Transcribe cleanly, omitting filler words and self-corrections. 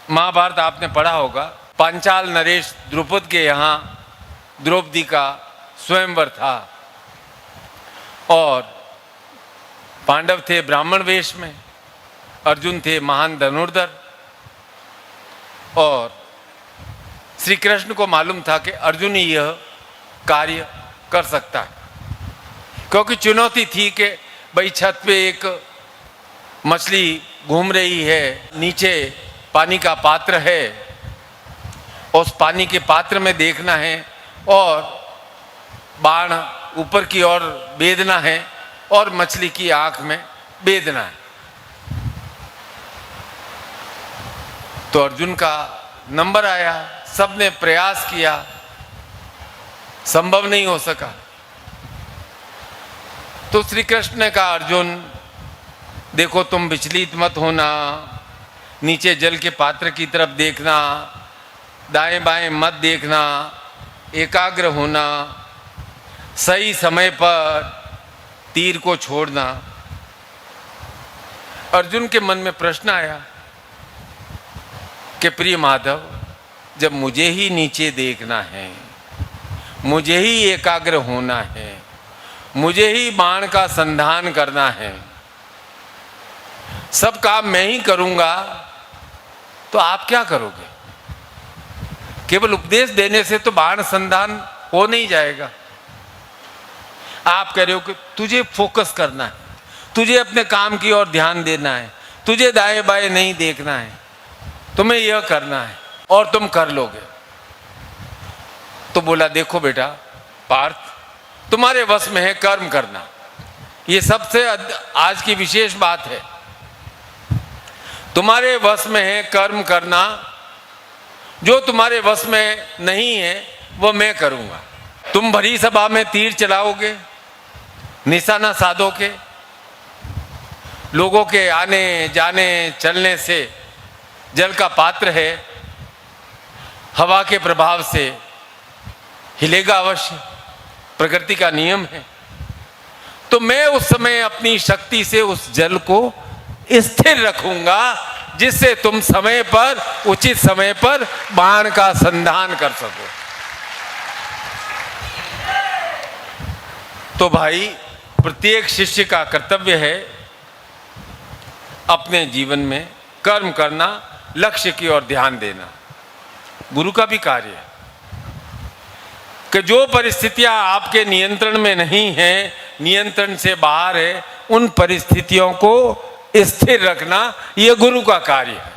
महाभारत आपने पढ़ा होगा। पांचाल नरेश द्रुपद के यहाँ द्रौपदी का स्वयंवर था और पांडव थे ब्राह्मण वेश में, अर्जुन थे महान धनुर्धर और श्री कृष्ण को मालूम था कि अर्जुन ही यह कार्य कर सकता है, क्योंकि चुनौती थी कि भाई छत पे एक मछली घूम रही है, नीचे पानी का पात्र है, उस पानी के पात्र में देखना है और बाण ऊपर की ओर बेधना है और मछली की आंख में बेधना है। तो अर्जुन का नंबर आया, सबने प्रयास किया, संभव नहीं हो सका। तो श्री कृष्ण ने कहा, अर्जुन देखो तुम विचलित मत होना, नीचे जल के पात्र की तरफ देखना, दाएं बाएं मत देखना, एकाग्र होना, सही समय पर तीर को छोड़ना। अर्जुन के मन में प्रश्न आया कि प्रिय माधव, जब मुझे ही नीचे देखना है, मुझे ही एकाग्र होना है, मुझे ही बाण का संधान करना है, सब काम मैं ही करूंगा, तो आप क्या करोगे? केवल उपदेश देने से तो बाण संधान हो नहीं जाएगा। आप कह रहे हो कि तुझे फोकस करना है, तुझे अपने काम की ओर ध्यान देना है, तुझे दाएं बाएं नहीं देखना है, तुम्हें यह करना है और तुम कर लोगे। तो बोला, देखो बेटा पार्थ, तुम्हारे वश में है कर्म करना, ये सबसे आज की विशेष बात है। तुम्हारे वश में है कर्म करना, जो तुम्हारे वश में नहीं है वो मैं करूंगा। तुम भरी सभा में तीर चलाओगे, निशाना साधोगे, लोगों के आने जाने चलने से जल का पात्र है, हवा के प्रभाव से हिलेगा अवश्य, प्रकृति का नियम है। तो मैं उस समय अपनी शक्ति से उस जल को स्थिर रखूंगा, जिससे तुम समय पर, उचित समय पर बाण का संधान कर सको। तो भाई प्रत्येक शिष्य का कर्तव्य है अपने जीवन में कर्म करना, लक्ष्य की ओर ध्यान देना। गुरु का भी कार्य है कि जो परिस्थितियां आपके नियंत्रण में नहीं है, नियंत्रण से बाहर है, उन परिस्थितियों को स्थिर रखना, यह गुरु का कार्य है।